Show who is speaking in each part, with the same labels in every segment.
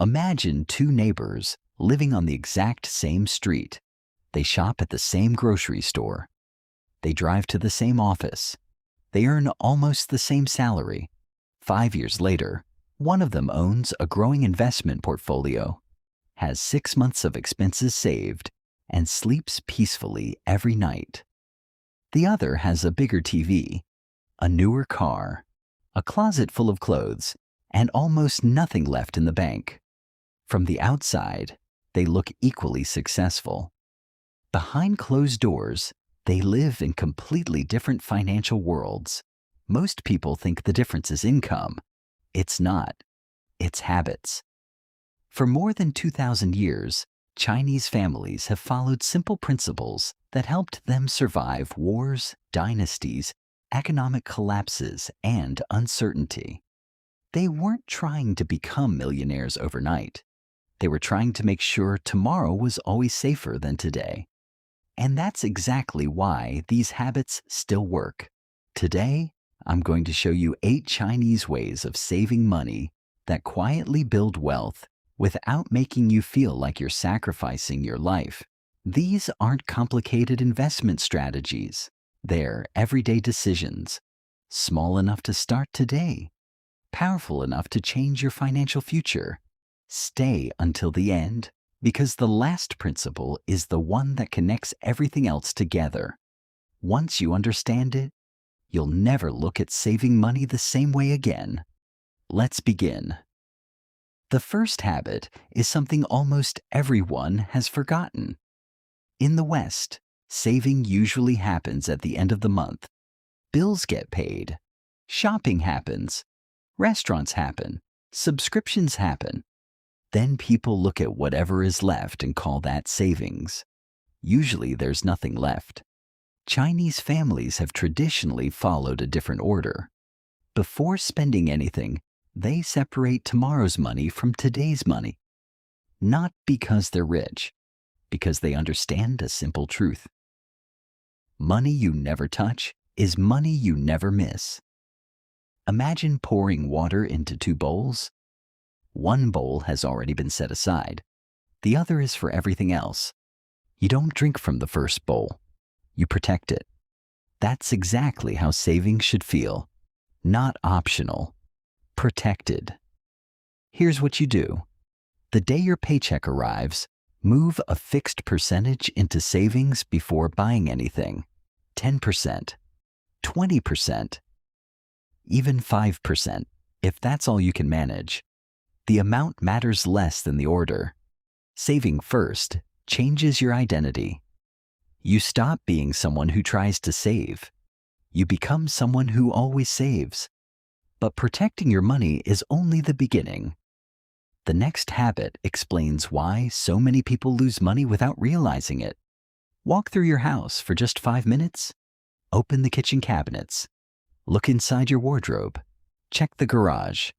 Speaker 1: Imagine two neighbors living on the exact same street. They shop at the same grocery store. They drive to the same office. They earn almost the same salary. 5 years later, one of them owns a growing investment portfolio, has 6 months of expenses saved, and sleeps peacefully every night. The other has a bigger TV, a newer car, a closet full of clothes, and almost nothing left in the bank. From the outside, they look equally successful. Behind closed doors, they live in completely different financial worlds. Most people think the difference is income. It's not. It's habits. For more than 2,000 years, Chinese families have followed simple principles that helped them survive wars, dynasties, economic collapses, and uncertainty. They weren't trying to become millionaires overnight. They were trying to make sure tomorrow was always safer than today. And that's exactly why these habits still work. Today, I'm going to show you 8 Chinese ways of saving money that quietly build wealth without making you feel like you're sacrificing your life. These aren't complicated investment strategies. They're everyday decisions, small enough to start today, powerful enough to change your financial future. Stay until the end, because the last principle is the one that connects everything else together. Once you understand it, you'll never look at saving money the same way again. Let's begin. The first habit is something almost everyone has forgotten. In the West, saving usually happens at the end of the month. Bills get paid. Shopping happens. Restaurants happen. Subscriptions happen. Then people look at whatever is left and call that savings. Usually there's nothing left. Chinese families have traditionally followed a different order. Before spending anything, they separate tomorrow's money from today's money. Not because they're rich, because they understand a simple truth. Money you never touch is money you never miss. Imagine pouring water into 2 bowls. One bowl has already been set aside. The other is for everything else. You don't drink from the first bowl. You protect it. That's exactly how saving should feel. Not optional. Protected. Here's what you do. The day your paycheck arrives, move a fixed percentage into savings before buying anything. 10%, 20%, even 5%, if that's all you can manage. The amount matters less than the order. Saving first changes your identity. You stop being someone who tries to save. You become someone who always saves. But protecting your money is only the beginning. The next habit explains why so many people lose money without realizing it. Walk through your house for just 5 minutes. Open the kitchen cabinets. Look inside your wardrobe. Check the garage.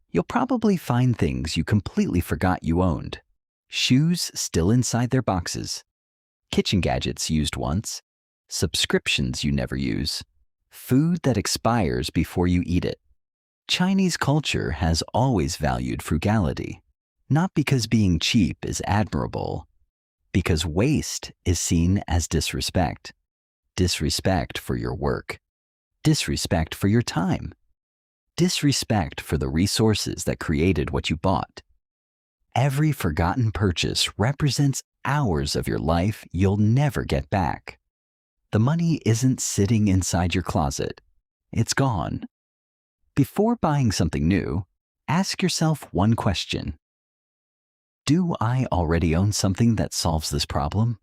Speaker 1: You'll probably find things you completely forgot you owned. Shoes still inside their boxes. Kitchen gadgets used once. Subscriptions you never use. Food that expires before you eat it. Chinese culture has always valued frugality, not because being cheap is admirable, because waste is seen as disrespect. Disrespect for your work. Disrespect for your time. Disrespect for the resources that created what you bought. Every forgotten purchase represents hours of your life you'll never get back. The money isn't sitting inside your closet. It's gone. Before buying something new, ask yourself one question. Do I already own something that solves this problem?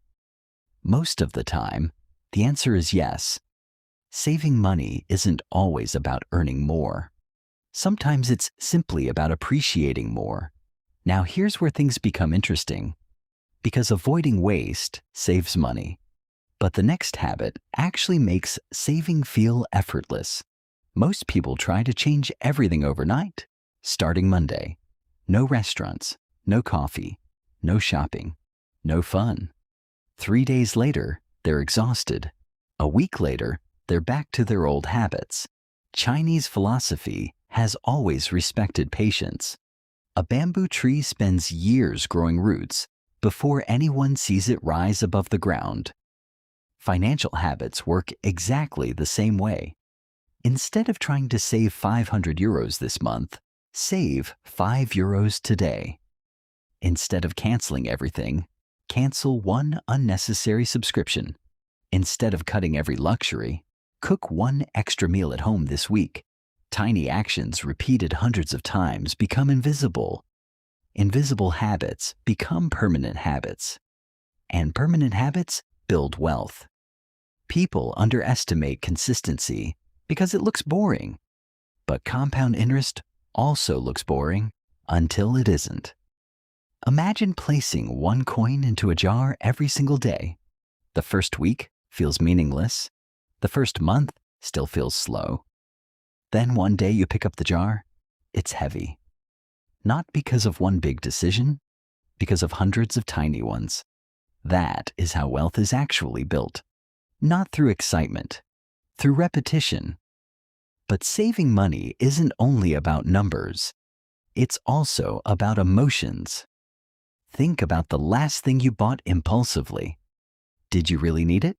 Speaker 1: Most of the time, the answer is yes. Saving money isn't always about earning more. Sometimes it's simply about appreciating more. Now here's where things become interesting. Because avoiding waste saves money. But the next habit actually makes saving feel effortless. Most people try to change everything overnight. Starting Monday. No restaurants, no coffee, no shopping, no fun. 3 days later, they're exhausted. A week later, they're back to their old habits. Chinese philosophy has always respected patience. A bamboo tree spends years growing roots before anyone sees it rise above the ground. Financial habits work exactly the same way. Instead of trying to save 500 euros this month, save 5 euros today. Instead of canceling everything, cancel one unnecessary subscription. Instead of cutting every luxury, cook one extra meal at home this week. Tiny actions repeated hundreds of times become invisible. Invisible habits become permanent habits. And permanent habits build wealth. People underestimate consistency because it looks boring. But compound interest also looks boring until it isn't. Imagine placing one coin into a jar every single day. The first week feels meaningless. The first month still feels slow. Then one day you pick up the jar, it's heavy. Not because of one big decision, because of hundreds of tiny ones. That is how wealth is actually built. Not through excitement, through repetition. But saving money isn't only about numbers. It's also about emotions. Think about the last thing you bought impulsively. Did you really need it?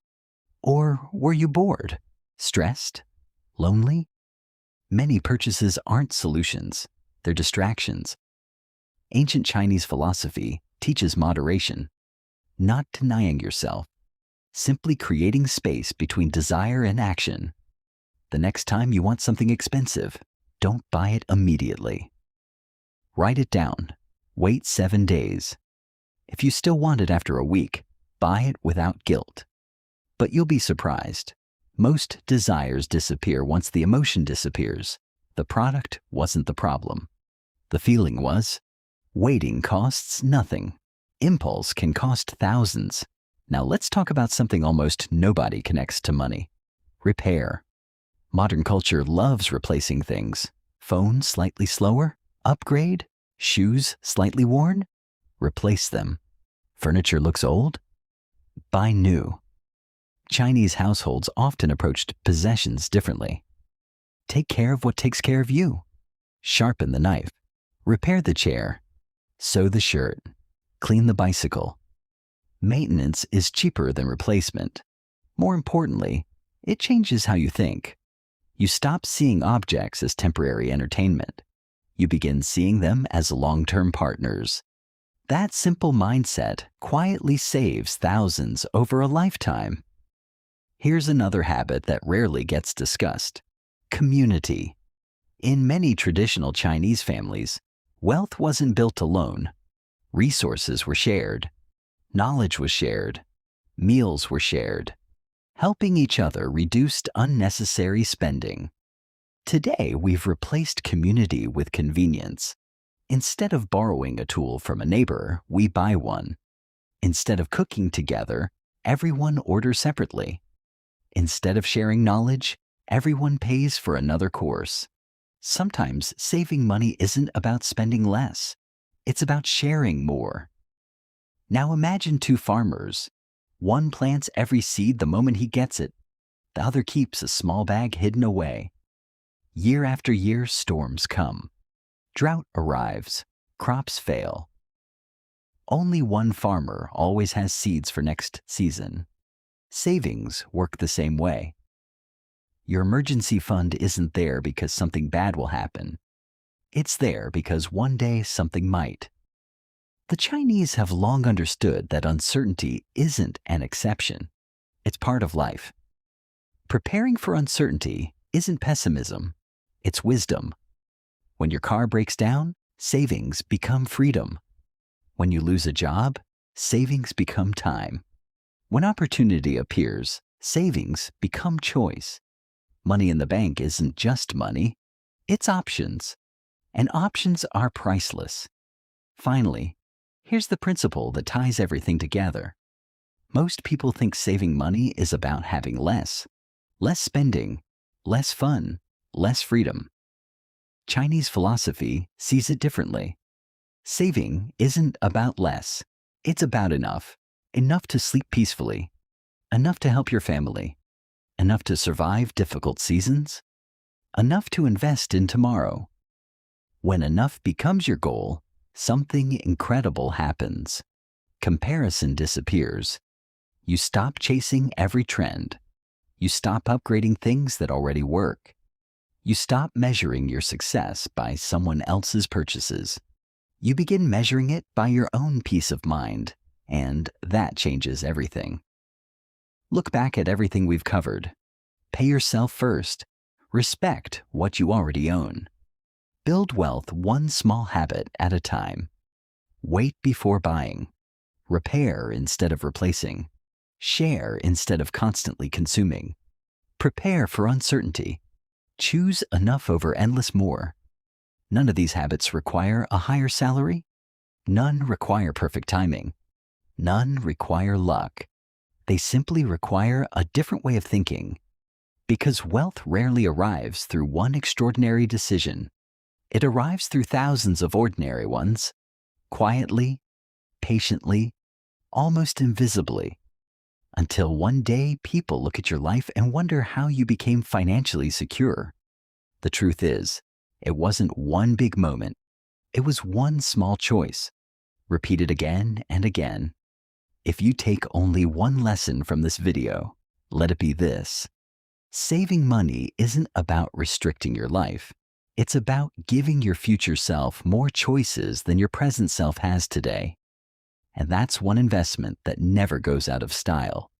Speaker 1: Or were you bored, stressed, lonely? Many purchases aren't solutions, they're distractions. Ancient Chinese philosophy teaches moderation, not denying yourself, simply creating space between desire and action. The next time you want something expensive, don't buy it immediately. Write it down. Wait 7 days. If you still want it after a week, buy it without guilt. But you'll be surprised. Most desires disappear once the emotion disappears. The product wasn't the problem. The feeling was. Waiting costs nothing. Impulse can cost thousands. Now let's talk about something almost nobody connects to money. Repair. Modern culture loves replacing things. Phone slightly slower? Upgrade? Shoes slightly worn? Replace them. Furniture looks old? Buy new. Chinese households often approached possessions differently. Take care of what takes care of you. Sharpen the knife. Repair the chair. Sew the shirt. Clean the bicycle. Maintenance is cheaper than replacement. More importantly, it changes how you think. You stop seeing objects as temporary entertainment. You begin seeing them as long-term partners. That simple mindset quietly saves thousands over a lifetime. Here's another habit that rarely gets discussed. Community. In many traditional Chinese families, wealth wasn't built alone. Resources were shared. Knowledge was shared. Meals were shared. Helping each other reduced unnecessary spending. Today, we've replaced community with convenience. Instead of borrowing a tool from a neighbor, we buy one. Instead of cooking together, everyone orders separately. Instead of sharing knowledge, everyone pays for another course. Sometimes saving money isn't about spending less. It's about sharing more. Now imagine two farmers. One plants every seed the moment he gets it. The other keeps a small bag hidden away. Year after year, storms come. Drought arrives. Crops fail. Only one farmer always has seeds for next season. Savings work the same way. Your emergency fund isn't there because something bad will happen. It's there because one day something might. The Chinese have long understood that uncertainty isn't an exception. It's part of life. Preparing for uncertainty isn't pessimism. It's wisdom. When your car breaks down, savings become freedom. When you lose a job, savings become time. When opportunity appears, savings become choice. Money in the bank isn't just money, it's options. And options are priceless. Finally, here's the principle that ties everything together. Most people think saving money is about having less. Less spending, less fun, less freedom. Chinese philosophy sees it differently. Saving isn't about less. It's about enough. Enough to sleep peacefully. Enough to help your family. Enough to survive difficult seasons. Enough to invest in tomorrow. When enough becomes your goal, something incredible happens. Comparison disappears. You stop chasing every trend. You stop upgrading things that already work. You stop measuring your success by someone else's purchases. You begin measuring it by your own peace of mind, and that changes everything. Look back at everything we've covered. Pay yourself first. Respect what you already own. Build wealth one small habit at a time. Wait before buying. Repair instead of replacing. Share instead of constantly consuming. Prepare for uncertainty. Choose enough over endless more. None of these habits require a higher salary. None require perfect timing. None require luck. They simply require a different way of thinking. Because wealth rarely arrives through one extraordinary decision. It arrives through thousands of ordinary ones, quietly, patiently, almost invisibly, until one day people look at your life and wonder how you became financially secure. The truth is, it wasn't one big moment. It was one small choice, repeated again and again. If you take only one lesson from this video, let it be this. Saving money isn't about restricting your life. It's about giving your future self more choices than your present self has today. And that's one investment that never goes out of style.